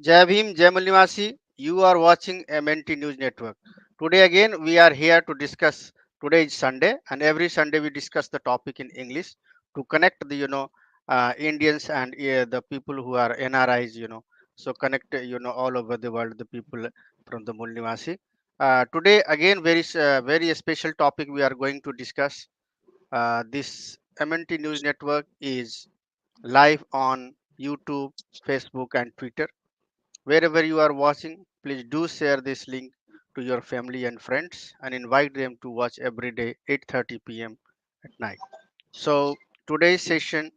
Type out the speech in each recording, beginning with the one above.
Jai Bhim, Jai Mulnivasi. You are watching MNT News Network. Today again we are here to discuss. Today is Sunday, and every Sunday we discuss the topic in English to connect the Indians and the people who are NRIs. So connect all over the world the people from the Mulnivasi. Today again very special topic we are going to discuss. This MNT News Network is live on YouTube, Facebook, and Twitter. Wherever you are watching, please do share this link to your family and friends and invite them to watch every day 8:30 p.m. at night. So today's session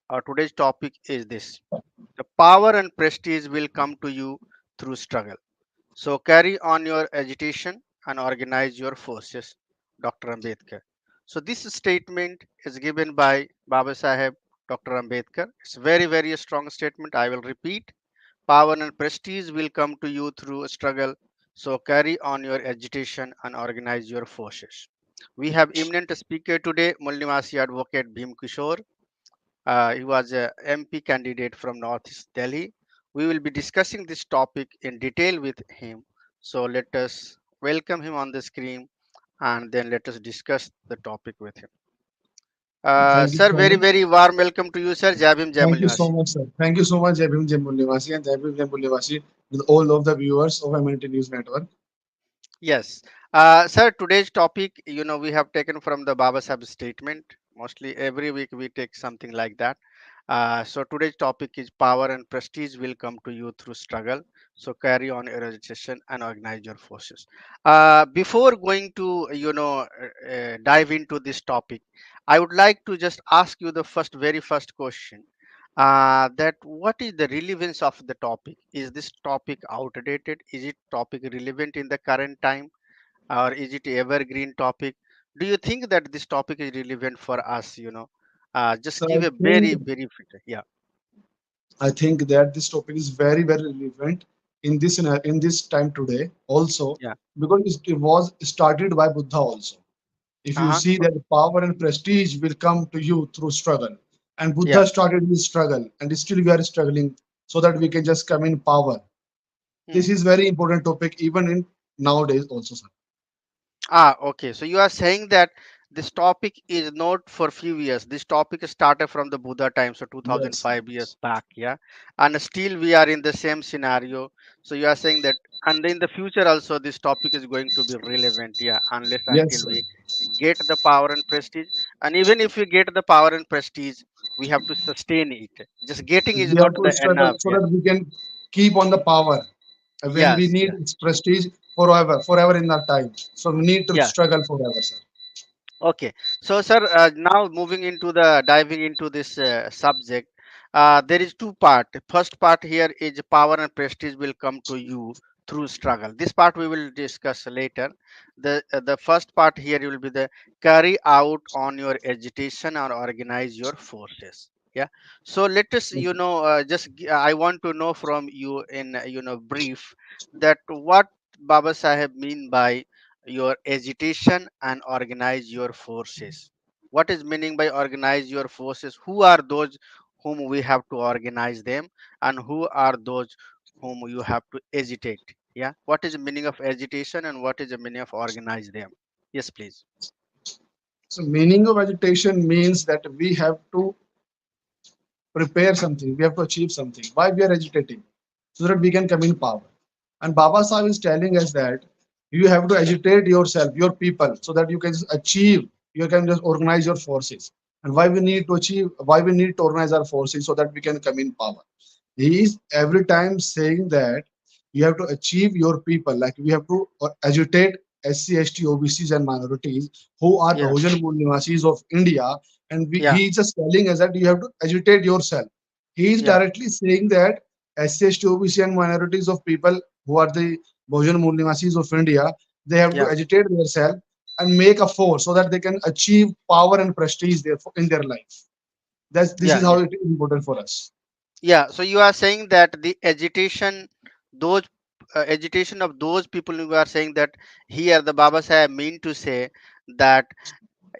or today's topic is this. The power and prestige will come to you through struggle. So carry on your agitation and organize your forces, Dr. Ambedkar. So this statement is given by Baba Saheb Dr. Ambedkar. It's very strong statement. I will repeat. Power and prestige will come to you through a struggle. So carry on your agitation and organize your forces. We have eminent speaker today, Mulnivasi advocate Bhim Kishore. He was a MP candidate from North-East Delhi. We will be discussing this topic in detail with him. So let us welcome him on the screen and then let us discuss the topic with him. Thank you Sir, so much. very warm welcome to you, sir. Jai Bhim, Jai Thank you so Mulnivasi. much, sir. Thank you so much, Jabim Jambulivasi and Jabim Jambulivasi, with all of the viewers of MNT News Network. Yes. Sir, today's topic, we have taken from the Baba Sahib statement. Mostly every week we take something like that. So today's topic is power and prestige will come to you through struggle. So carry on your agitation and organize your forces. Before going to, dive into this topic, I would like to just ask you the very first question. That what is the relevance of the topic? Is this topic outdated? Is it topic relevant in the current time, or is it evergreen topic? Do you think that this topic is relevant for us? Just So give a very yeah, I think that this topic is very, very relevant in this time today also yeah, because it was started by Buddha also. If you uh-huh, see that power and prestige will come to you through struggle, and yeah. Buddha started his struggle, and still we are struggling so that we can just come in power. Hmm. This is very important topic even in nowadays also, sir. Okay. So you are saying that this topic is not for few years. This topic started from the Buddha time, so Yes. 2005 years back, yeah. And still we are in the same scenario. So you are saying that, and in the future also this topic is going to be relevant, yeah, unless Yes, until sir. we get the power and prestige. And even if we get the power and prestige, we have to sustain it. Just getting is We not have to the struggle enough, so yeah. that we can keep on the power. When we Yes, need yeah, its prestige forever, forever in that time. So we need to yeah. struggle forever, sir. Okay, so sir, now moving into the diving into this subject, there is two part. First part here is power and prestige will come to you through struggle. This part we will discuss later. The first part here will be the carry out on your agitation or organize your forces. Yeah. So let us, I want to know from you in brief that what Baba Saheb mean by your agitation and organize your forces. What is meaning by organize your forces? Who are those whom we have to organize them, and who are those whom you have to agitate? Yeah, what is the meaning of agitation and what is the meaning of organize them? Yes, please. So meaning of agitation means that we have to prepare something, we have to achieve something. Why we are agitating? So that we can come in power. And Baba Sahib is telling us that you have to agitate yourself, your people, so that you can achieve, you can just organize your forces. And why we need to achieve, why we need to organize our forces so that we can come in power. He is every time saying that you have to achieve your people, like we have to agitate SC, ST, OBCs, and minorities who are Yeah, Bahujan Mool Nivasis of India. And yeah, he is just telling us that you have to agitate yourself. He is yeah, directly saying that SC, ST, OBC, and minorities of people who are the Bahujan Mool Nivasis of India, they have to yeah, agitate themselves and make a force so that they can achieve power and prestige in their life. This yeah, is how yeah. it is important for us. Yeah, so you are saying that the agitation, those agitation of those people who are saying that here the Baba Sahib mean to say that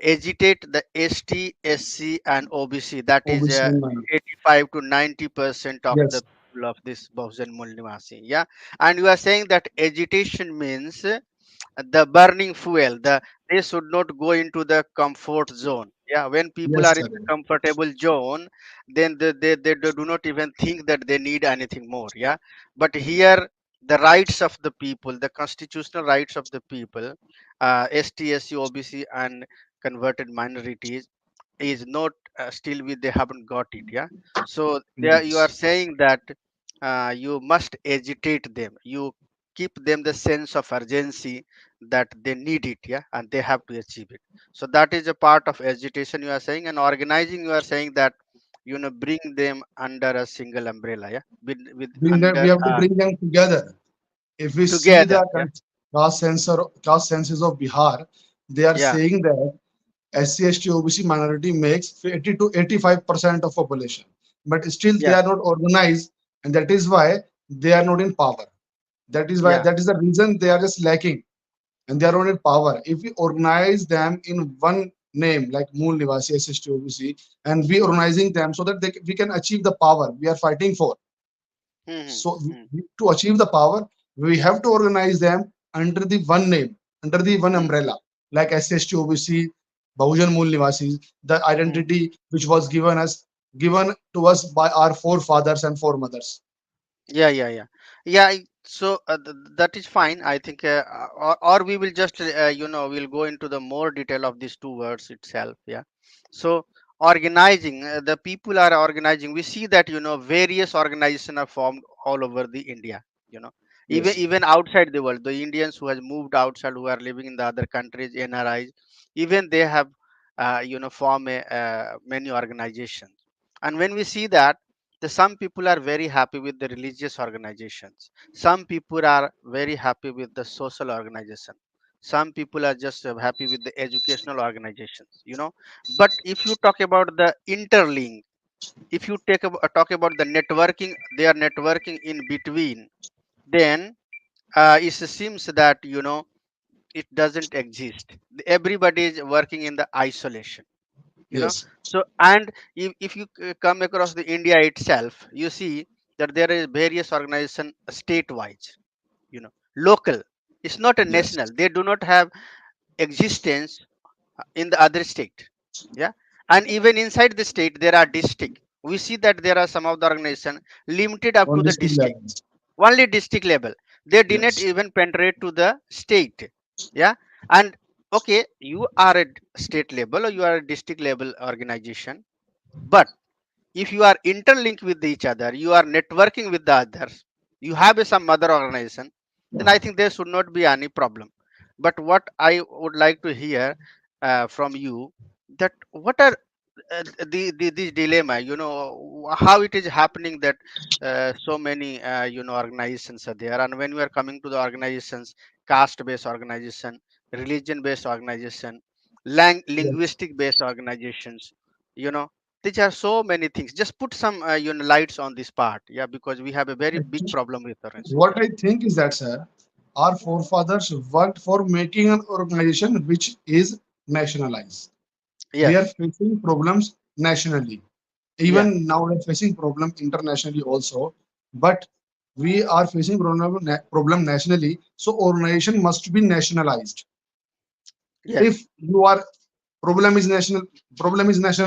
agitate the ST, SC, and OBC. That is OBC and minorities. 85 to 90% of the Yes. people of this Bahujan Mul Nivasi. Yeah, and you are saying that agitation means the burning fuel. They should not go into the comfort zone. Yeah, when people Yes, are in sir. the comfortable zone, then they do not even think that they need anything more. Yeah, but here the rights of the people, the constitutional rights of the people, ST, SC, OBC, and converted minorities is not still with, they haven't got it. Yeah, so there you are Yes. saying that you must agitate them, you keep them the sense of urgency that they need it. Yeah, and they have to achieve it. So that is a part of agitation you are saying. And organizing, you are saying that bring them under a single umbrella. Yeah, with Bring them, we under have to bring them together. If we see together. the Yeah, caste census of Bihar, they are yeah. saying that SC, ST, OBC minority makes 80 to 85% of population, but still they Yeah. are not organized, and that is why they are not in power. Yeah. That is the reason they are just lacking, and they are not in power. If we organize them in one name like Mool Nivasi, SST, OBC, and we organizing them so that we can achieve the power we are fighting for. Hmm. So Hmm. to achieve the power, we have to organize them under the one name, under the one Hmm. umbrella, like SST, OBC, Bahujan Mool Nivasis, the Hmm. identity which was given to us by our forefathers and foremothers. Yeah, yeah, yeah, yeah. So that is fine. I think, or we will just, we'll go into the more detail of these two words itself. Yeah. So organizing, the people are organizing. We see that various organizations are formed all over the India. You know, even Yes, even outside the world, the Indians who has moved outside, who are living in the other countries, NRIs, even they have, form many organizations. And when we see that, some people are very happy with the religious organizations, some people are very happy with the social organization, some people are just happy with the educational organizations. But if you talk about the interlink, if you talk about the networking, they are networking in between, then it seems that it doesn't exist. Everybody is working in the isolation. you know yes, so, and if you come across the India itself, you see that there is various organization state-wise, local. It's not a yes. national, they do not have existence in the other state. Yeah, and even inside the state there are district. We see that there are some of the organization limited up On to the district district, level. only district level. They did not Yes, even penetrate to the state. Yeah, and okay, you are a state level or you are a district level organization, but if you are interlinked with each other, you are networking with the others, you have some other organization, then I think there should not be any problem. But what I would like to hear from you, that what are this dilemma, how it is happening that so many organizations are there, and when we are coming to the organizations, caste based organization, religion based organization, yes. linguistic based organizations, you know these are so many things. Just put some lights on this part, yeah, because we have a very big Actually, problem with organization. what I think is that, sir, our forefathers worked for making an organization which is nationalized. We are Yes. facing problems nationally. Yeah. Even now, we are facing problem internationally also. But we are facing problem nationally. So organization must be nationalized. Yes. If you are problem is national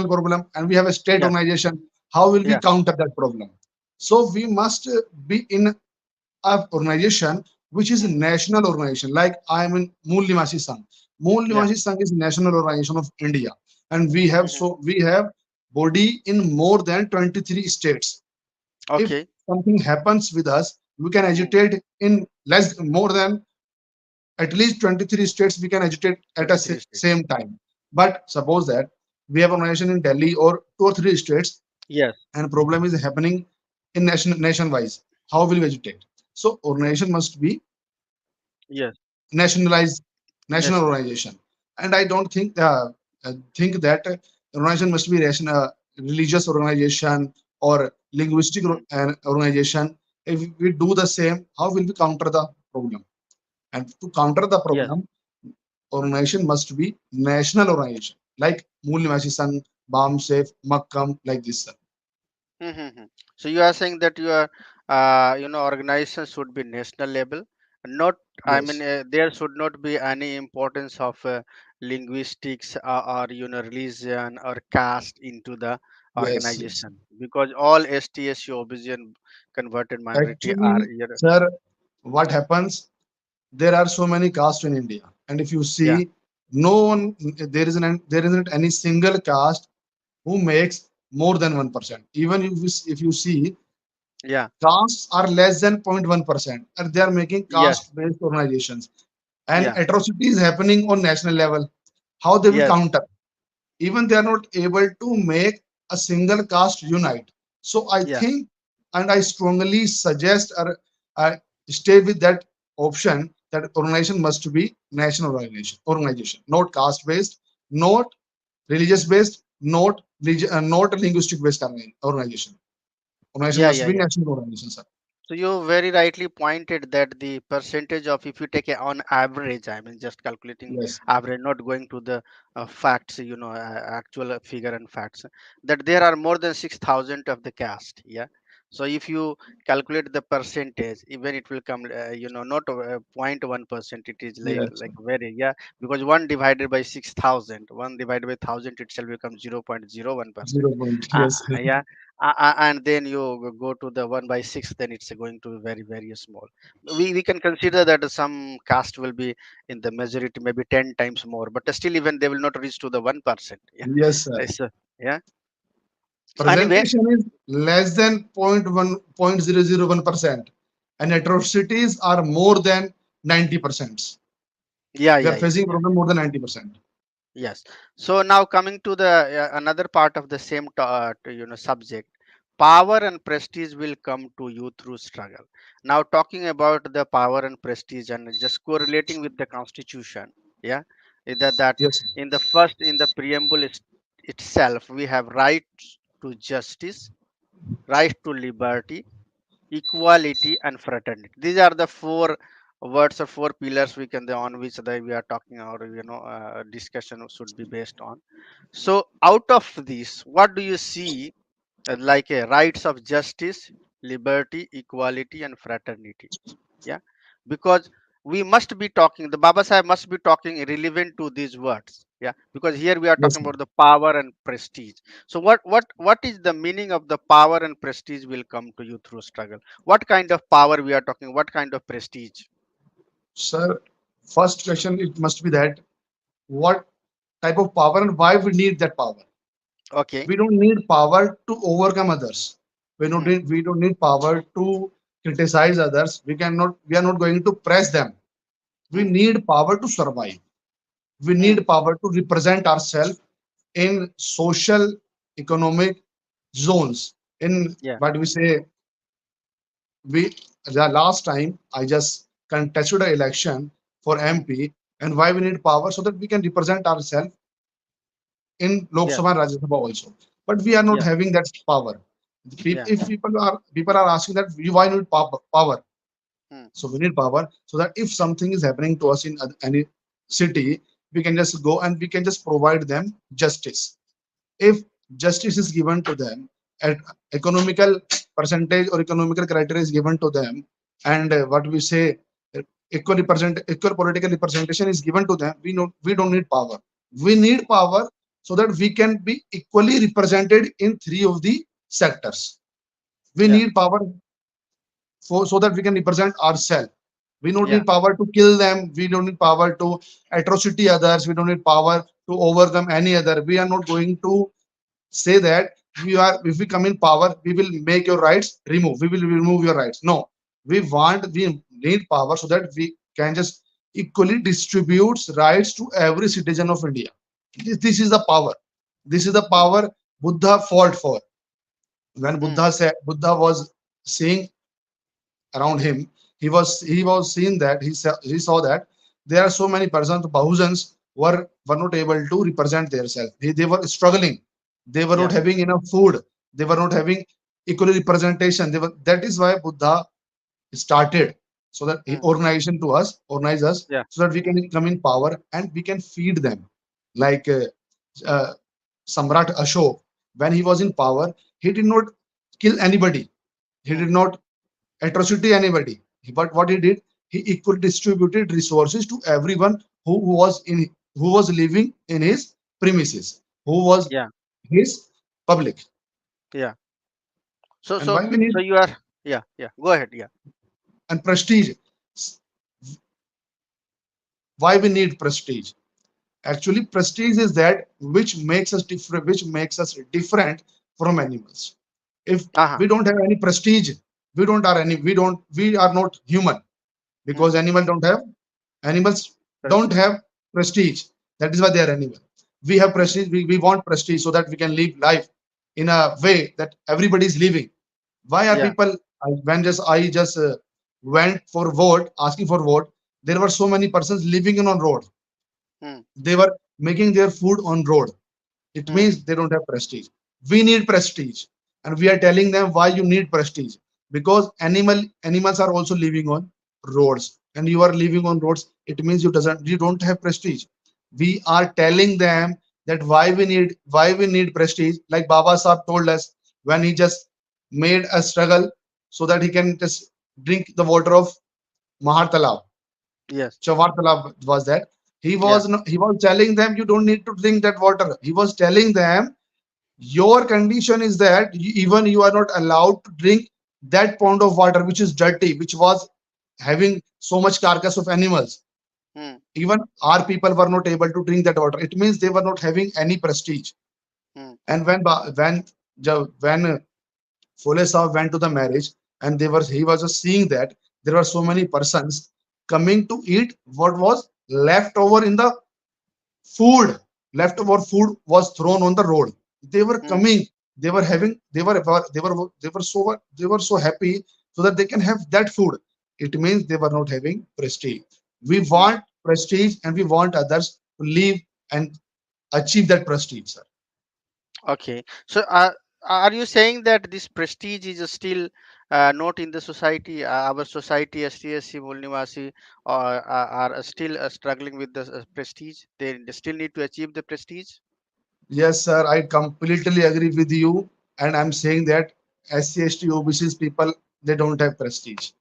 problem, and we have a state Yeah. organization, how will we Yeah. counter that problem? So we must be in a organization which is a Mm. national organization. Like I am in Mool Nimasi Sangh. Mool Yeah. Nimasi Sangh is national organization of India, and Hmm. we have body in more than 23 states. If Okay. something happens with us, we can Mm. agitate in less more than at least 23 states. We can agitate at a 23 states. same time. But suppose that we have organization in Delhi or 2 or 3 states, Yes. and problem is happening in nation wise. How will we agitate? So organization must be Yes. nationalized, national National. organization. And I don't think that organization must be religious organization or linguistic Mm. organization. If we do the same, how will we counter the problem? And to counter the Yes. problem, organization must be national organization, like Mool Nivasi Sangh, Bam Safe, Makkam, like this, sir. Mm-hmm. So you are saying that you are organization should be national level, not, I mean, Yes, there should not be any importance of linguistics, or religion or caste into the yes, yes. organization, because all STSU obedient converted minority are Actually, sir, what happens? There are so many castes in India, and if you yeah, see, no one there isn't any single caste who makes more than 1%. Even if you see, yeah, castes are less than 0.1%, and they are making yes, caste-based organizations. And yeah, atrocities happening on national level. How they will yes, counter? Even they are not able to make a single caste unite. So I yeah, think, and I strongly suggest, or I stay with that option, that organization must be national organization, not caste based, not religious based, not linguistic based organization. Organization yeah, must yeah, be yeah. national organization, sir. So you very rightly pointed that the percentage of, if you take a on average, I mean just calculating Yes, average, not going to the facts, actual figure and facts, that there are more than 6,000 of the caste. Yeah. So if you calculate the percentage, even it will come, not 0.1%, it is yes, like very, yeah, because one divided by 6,000, one divided by 1,000 itself becomes 0.01%. 0 point. Yes, Yeah, and then you go to the 1 by 6, then it's going to be very very small. We can consider that some caste will be in the majority, maybe 10 times more, but still even they will not reach to the 1%. Yeah. yes, sir. Yeah. So anyway, Presentation is less than 0.1%, and atrocities are more than 90%. yeah, We are yeah, yeah, facing yeah. problem more than 90%. Yes. So now coming to the another part of the same subject, power and prestige will come to you through struggle. Now talking about the power and prestige and just correlating with the constitution, yeah, that Yes, in the preamble itself we have right to justice, right to liberty, equality and fraternity. These are the four words or four pillars we can, on which we are talking, or discussion should be based on. So out of this, what do you see like a rights of justice, liberty, equality and fraternity? Yeah, because we must be talking, the Baba Sahib must be talking relevant to these words. Yeah, because here we are yes, talking about the power and prestige. So what is the meaning of the power and prestige will come to you through struggle? What kind of power we are talking, what kind of prestige? sir. First question, it must be that what type of power and why we need that power. Okay. We don't need power to overcome others. Hmm. We don't need power to criticize others. We are not going to press them. We Hmm. need power to survive. We Hmm. need power to represent ourselves in social, economic zones. In Yeah. what we say, we the last time I just contested an election for Hmm. MP, and why we need power so that we can represent ourselves in Lok Yeah. Sabha and Rajya Sabha also. But we are not Yeah. having that power. Yeah. If people are asking that why need power, Hmm. so we need power so that if something is happening to us in any city, we can just go and we can just provide them justice. If justice is given to them, at economical percentage or economical criteria is given to them, and what we say, equal political representation is given to them, we don't need power. We need power so that we can be equally represented in three of the sectors. We Yeah. need power so that we can represent ourselves. We don't Yeah. need power to kill them. We don't need power to atrocity others. We don't need power to overcome any other. We are not going to say that we are, if we come in power we will make your rights remove, we will remove your rights. No, we need power so that we can just equally distribute rights to every citizen of India. This is the power. This is the Hmm. power Buddha fought for. When Hmm. Buddha was seeing around him, he was seeing that he saw that there are so many persons, thousands, were not able to represent themselves. They were struggling. They were not Yeah. having enough food. They were not having equal representation. That is why Buddha started, so that he Hmm. organize us Yeah. so that we can come in power and we can feed them. Like uh, Samrat Ashok, when he was in power, he did not kill anybody. He Hmm. did not. atrocity anybody. But what he did, he equally distributed resources to everyone who was living in his premises, who was Yeah. his public. Yeah. So And so why we need so you are, yeah, yeah, go ahead. Yeah. and prestige? Why we need prestige? Actually, prestige is that which makes us different from animals. If Uh-huh. we don't have any prestige, we are not human, because Hmm. animals don't Prestige. have prestige. That is why they are animal. We have Hmm. prestige. We want prestige so that we can live life in a way that everybody is living. Why are Yeah. people? I just went for vote, asking for vote. There were so many persons living in on road. Hmm. They were making their food on road. It Hmm. means they don't have prestige. We need prestige, and we are telling them why you need prestige, because animals are also living on roads, and you are living on roads. It means you don't have prestige. We are telling them that why we need prestige. Like Baba Sahib told us when he just made a struggle so that he can just drink the water of Mahar Talab. Yes. Chawar Talab was that. Yeah. He was telling them you don't need to drink that water. He was telling them your condition is that even you are not allowed to drink that pond of water which is dirty, which was having so much carcass of animals. Hmm. Even our people were not able to drink that water. It means they were not having any prestige. Hmm. And when Fole Saab went to the marriage, and he was just seeing that there were so Hmm. many persons coming to eat what was left over in the food. Leftover food was thrown on the road. They were Hmm. coming. They were having. They were so happy so that they can have that food. It means they were not having prestige. We Hmm. want prestige, and we want others to live and achieve that prestige, sir. Okay. So, are you saying that this prestige is still not in the society? Our society, STSC, Mulnivasi, are still struggling with the prestige. They still need to achieve the prestige. Yes, sir. I completely agree with you, and I'm saying that SC, ST, OBCs people, they don't have prestige.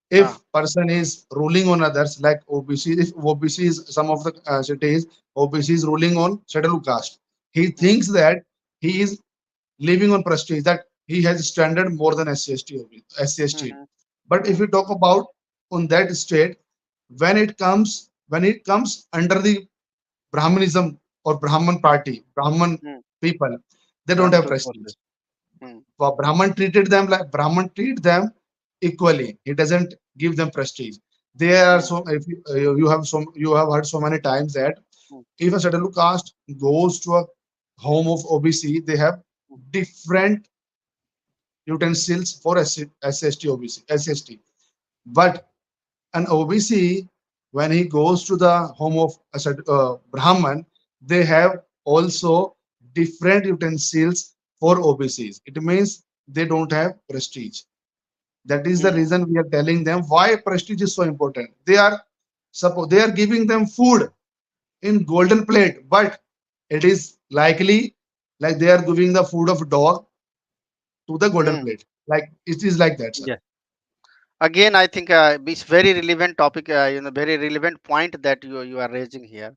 If Ah. person is ruling on others, like OBC, if OBC is some of the cities, OBC is ruling on scheduled caste, he Hmm. thinks that he is living on prestige, that he has standard more than SC, SC. Hmm. But if Hmm. we talk about on that state, when it comes under the Brahmanism or Brahman Hmm. party, Brahman Hmm. people, they don't have Brahmachal prestige. forces. Hmm. For Brahman treat them equally. He doesn't give them prestige. They are Hmm. so. If you have heard so many times that Hmm. if a scheduled caste goes to a home of OBC, they have Hmm. different utensils for SST OBC SST. But an OBC, when he goes to the home of a Brahman, they have also different utensils for OBCs. It means they don't have prestige. That is the Hmm. reason we are telling them why prestige is so important. They are giving them food in golden plate, but it is likely like they are giving the food of dog to the golden Hmm. plate. Like it is like that, sir. Yeah. Again, I think it's very relevant topic, very relevant point that you are raising here.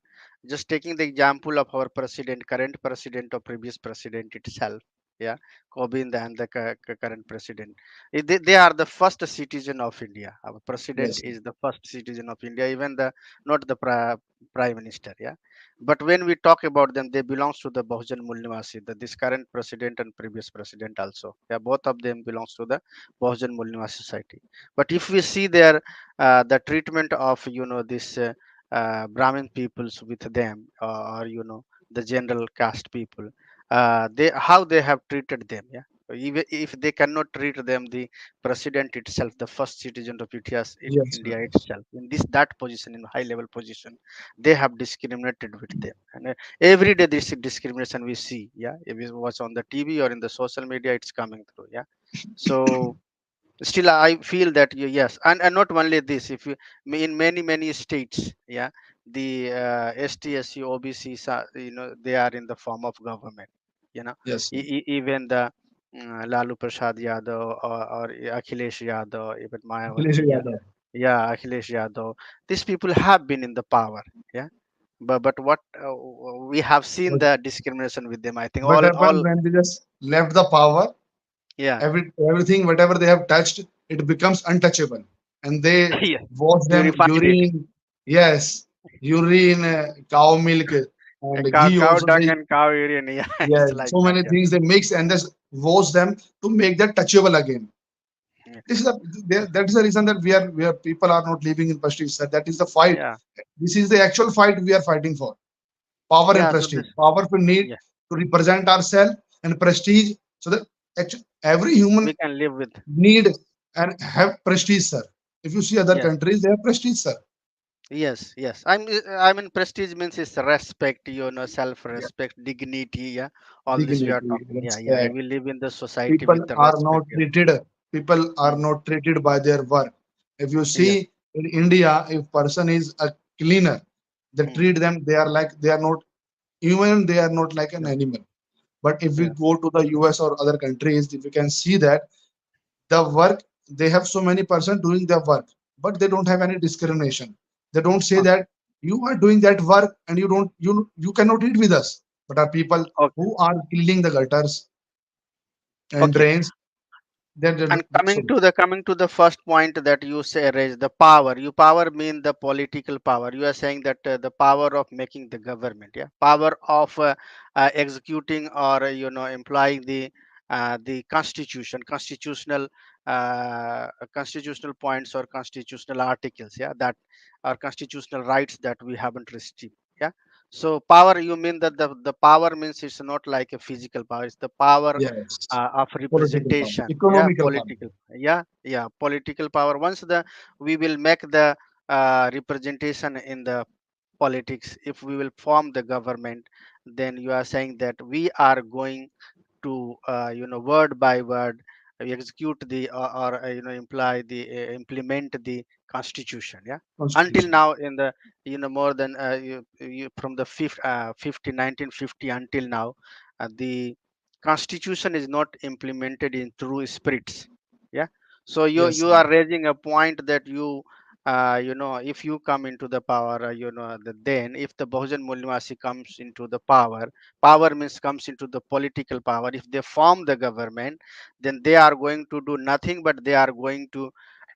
Just taking the example of our president, current president or previous president itself. Yeah, Kobind and the current president. They are the first citizen of India. Our president Yes. is the first citizen of India, even the not the prime minister. Yeah, but when we talk about them, they belongs to the Bahujan Mulnivasi, this current president and previous president also. Yeah, both of them belongs to the Bahujan Mulnivasi society. But if we see their the treatment of this Brahmin peoples with them, or the general caste people, they how they have treated them. Yeah, even if they cannot treat them, the president itself, the first citizen of Yes, sir. India itself, in this that position, in high level position, they have discriminated with them. And every day this discrimination we see. Yeah, if it was on the TV or in the social media, it's coming through. Yeah, so still I feel that yes, and not only this, if you in many states, yeah, the ST, OBCs are, they are in the form of government, you know Yes, sir. even the Lalu Prasad Yadav, or Akhilesh Yadav, even Akhilesh Mayawati, Yadav. yeah, Akhilesh Yadav. These people have been in the power, yeah. But what we have seen What, the discrimination with them. I think what happened all, when they just left the power? yeah, Everything, whatever they have touched, it becomes untouchable. And they yeah, wash them purified it. urine, yes, urine, cow milk, A and cow, ghee cow also. dung They, and cow urine. Yeah, yeah, it's like so that. many Yeah, things they mix and just wash them to make that touchable again. This is the that is the reason that we are people are not living in prestige. That is the fight. yeah, This is the actual fight we are fighting for. Power and yeah. So prestige. this, Power we need yeah, to represent ourselves, and prestige so that every human we can live with. need and have prestige, sir. If you see other Yes, countries, they have prestige, sir. yes, yes. I mean, prestige means it's respect, Yeah. self-respect, dignity. Yeah, all this we are Dignity, talking. Yeah, yeah. respect. We live in the society People with the are not respect. Yeah. treated. People are Mm. not treated by their work. If you Yes. see in India, if person is a cleaner, they Mm. treat them. They are like they are not human. They are not like an Yeah. animal. But if we Yeah. go to the US or other countries, if you can see that the work they have so many person doing their work, but they don't have any discrimination. They don't say Okay. that you are doing that work and you cannot eat with us. But are people Okay. who are cleaning the gutters and Okay. drains, they And do so. coming to the first point that you say, raise the power. You power mean the political power. You are saying that the power of making the government, yeah, power of executing or employing the constitution, constitutional points or constitutional articles, yeah, that are constitutional rights that we haven't received, yeah. So power, you mean that the power means it's not like a physical power, it's the power Yes, of political power, representation, yeah, economical power. political, yeah, political power. Once the we will make the representation in the politics, if we will form the government, then you are saying that we are going to word by word execute the or imply the implement the constitution, yeah. Until Constitution. now in the more than from the 1950 until now, the constitution is not implemented in true spirits, yeah. So Yes, you are raising a point that if you come into the power, then if the Bahujan Mulyawasi comes into the power, power means comes into the political power, if they form the government, then they are going to do nothing but they are going to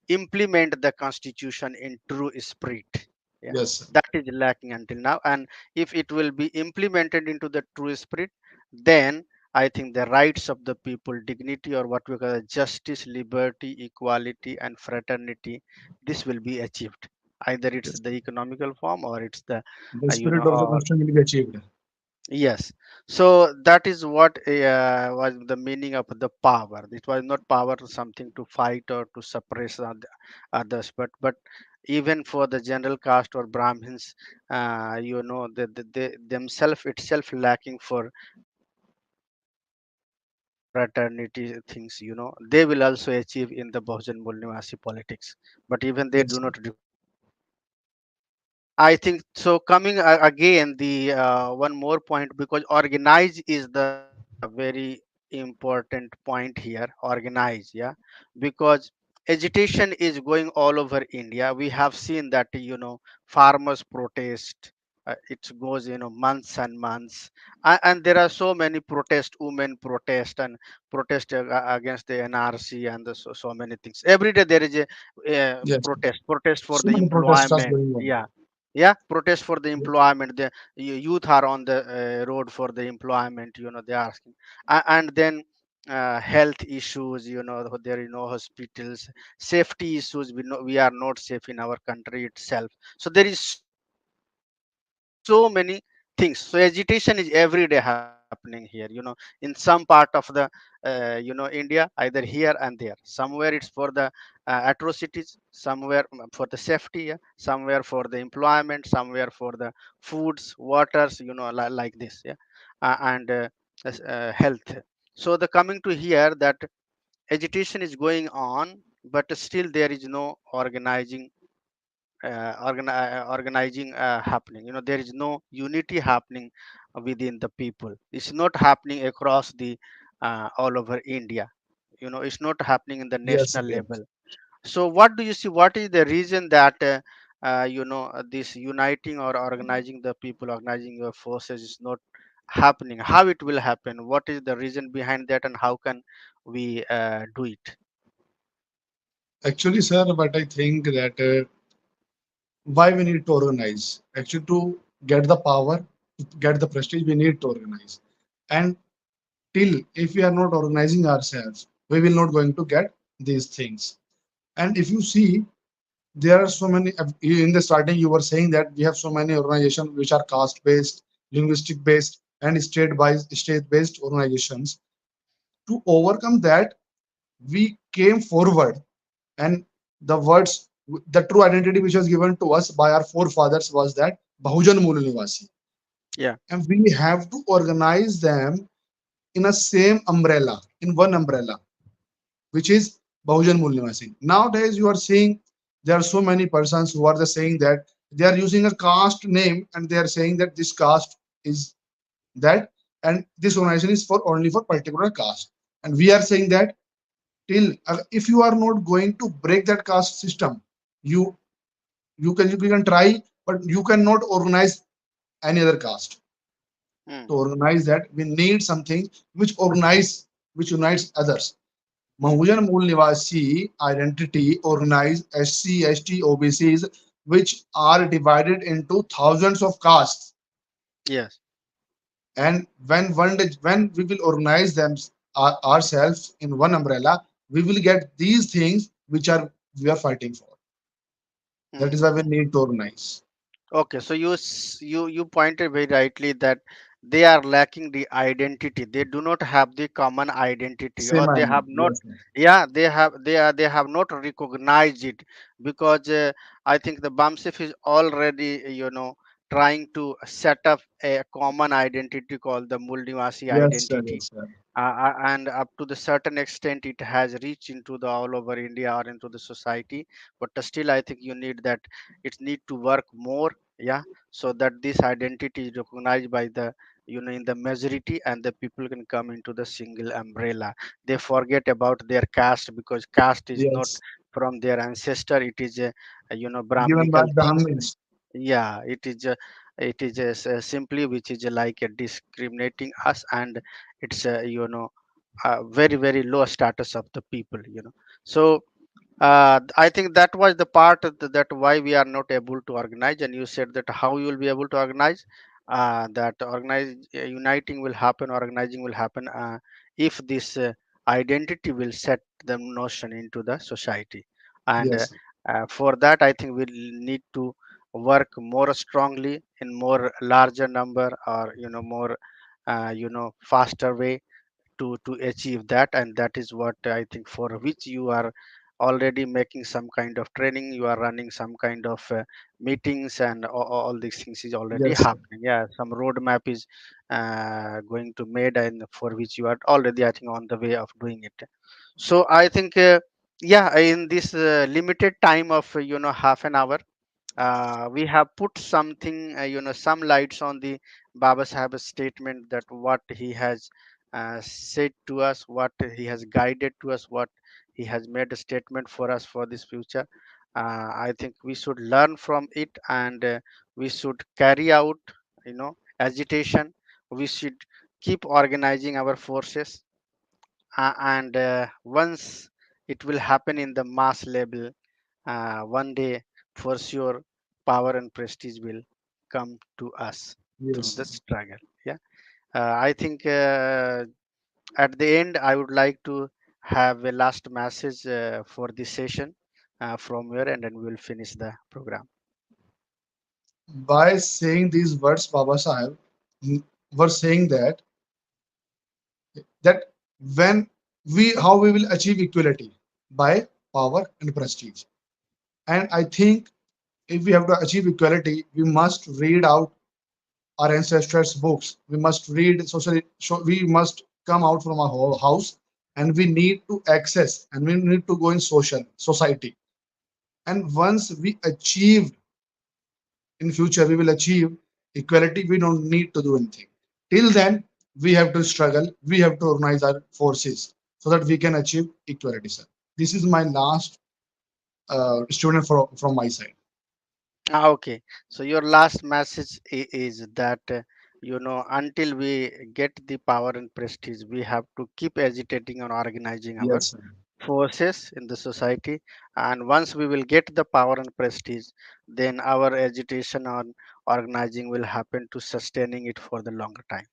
implement the constitution in true spirit, yeah. yes, sir. That is lacking until now, and if it will be implemented into the true spirit, then I think the rights of the people, dignity, or what we call justice, liberty, equality, and fraternity, this will be achieved. Either it's Yes. the economical form or it's the The spirit of the or constitution will be achieved. yes. So that is what was the meaning of the power. It was not power to something to fight or to suppress others, but even for the general caste or Brahmins, they themselves itself lacking for fraternity things, they will also achieve in the Bahujan Mulnivasi politics. But even they Yes, do sir. not. I think so. Coming again, the one more point, because organize is the very important point here. Organize, yeah, because agitation is going all over India. We have seen that farmers protest. It goes months and months, and there are so many protest. Women protest and protest against the NRC and so many things. Every day there is a Yes. protest for So the many protests are employment. going on. Yeah, yeah, protest for the Yes. employment. The youth are on the road for the employment, they are asking. And then health issues, there is no hospitals, safety issues, we are not safe in our country itself. So there is so many things. So agitation is every day happening here, in some part of the India, either here and there. Somewhere it's for the atrocities, somewhere for the safety, yeah, somewhere for the employment, somewhere for the foods, waters, like this, yeah. And health. So the coming to here that agitation is going on, but still there is no organizing happening. There is no unity happening within the people. It's not happening across the all over India. It's not happening in the Yes, national yes. level. So what do you see, what is the reason that this uniting or organizing the people, organizing your forces is not happening? How it will happen? What is the reason behind that, and how can we do it? Actually, sir, but I think that why we need to organize? Actually, to get the power, to get the prestige, we need to organize. And till if we are not organizing ourselves, we will not going to get these things. And if you see, there are so many. In the starting, you were saying that we have so many organizations which are caste based, linguistic based, and state based organizations. To overcome that, we came forward, and the words, the true identity which was given to us by our forefathers was that Bahujan Mool Nivasi, Yeah. and we have to organize them in a same umbrella, in one umbrella, which is Bahujan Mool Nivasi. Nowadays, you are seeing there are so many persons who are just saying that they are using a caste name and they are saying that this caste is that, and this organization is for only for particular caste. And we are saying that till if you are not going to break that caste system, you you can try, but you cannot organize any other caste. Mm. To organize that, we need something which unites others. Mahujan Mool Nivasi identity organize SC, ST, OBCs, which are divided into thousands of castes. Yes. And when we will organize them ourselves in one umbrella, we will get these things which are we are fighting for. That is why we Mm. need to organize. Okay, so you pointed very rightly that they are lacking the identity. They do not have the common identity, or Same they idea. have not. Yes, yes. Yeah, they have not recognized it, because I think the BAMSIF is already trying to set up a common identity called the Mulnivasi Yes, sir. identity. Yes, sir. And up to the certain extent it has reached into the all over India or into the society, but still I think you need that, it need to work more. Yeah, so that this identity is recognized by the in the majority, and the people can come into the single umbrella. They forget about their caste, because caste is not Yes. from their ancestor, it is a Given by brahminical things. Brahmins. Yeah, it is simply which is like a discriminating us, and it's very very low status of the people. So I think that was the part of that why we are not able to organize. And you said that how you will be able to organize. That uniting will happen, organizing will happen, if this identity will set the notion into the society. And Yes. for that, I think we'll need to work more strongly in more larger number, or more faster way to achieve that. And that is what I think, for which you are already making some kind of training, you are running some kind of meetings, and all these things is already Yes, sir. happening. Yeah, some roadmap is going to made, and for which you are already, I think, on the way of doing it. So I think yeah, in this limited time of half an hour, we have put something, some lights on the Baba Sahib's statement, that what he has said to us, what he has guided to us, what he has made a statement for us for this future. I think we should learn from it, and we should carry out, agitation. We should keep organizing our forces, and once it will happen in the mass level, one day for sure power and prestige will come to us through Yes. the struggle. Yeah, I think at the end I would like to have a last message for this session from your end, and we will finish the program. By saying these words, Baba Sahib were saying that when we how we will achieve equality by power and prestige. And I think if we have to achieve equality, we must read out our ancestors' books. We must read social. We must come out from our house, and we need to access, and we need to go in social society. And once we achieve in future, we will achieve equality. We don't need to do anything. Till then, we have to struggle, we have to organize our forces so that we can achieve equality, sir. This is my last student from my side. Okay. So your last message is that until we get the power and prestige, we have to keep agitating and organizing our Yes, sir. forces in the society. And once we will get the power and prestige, then our agitation on organizing will happen to sustaining it for the longer time.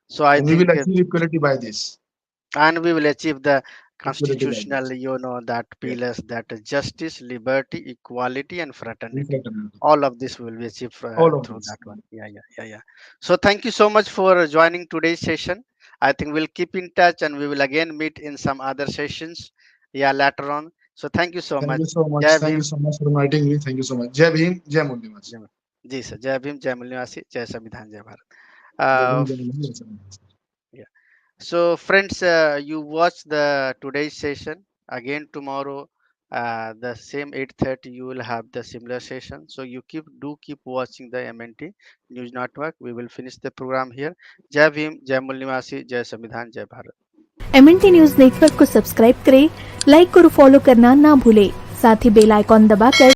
So I And we will think achieve equality by this. and we will achieve the Equality by constitutional this. that Yes. pillars, that justice, liberty, equality, and And fraternity. fraternity. All of this will be achieved All of through this. that one. Yeah. So thank you so much for joining today's session. I think we'll keep in touch and we will again meet in some other sessions, yeah, later on. So thank you so Thank much. you so much. Jai Thank you Bhim. so much for inviting me. Thank you so much. Jai Bhim, Jai Multimas. जय- जी sir, जय भीम, जय मूल निवासी, जय संविधान, जय Jai Bhim, Bharat. Jai Multimas. Jai Multimas. Yeah. So, friends, you watch the today's session again tomorrow. The same 8:30, you will have the similar session. So you keep watching the MNT News Network. We will finish the program here. Jai Bhim, Jai Mul Nivasi, Jai Samvidhan, Jai Bharat. MNT news network को subscribe करें, like और follow करना ना भूलें। साथ ही bell icon दबाकर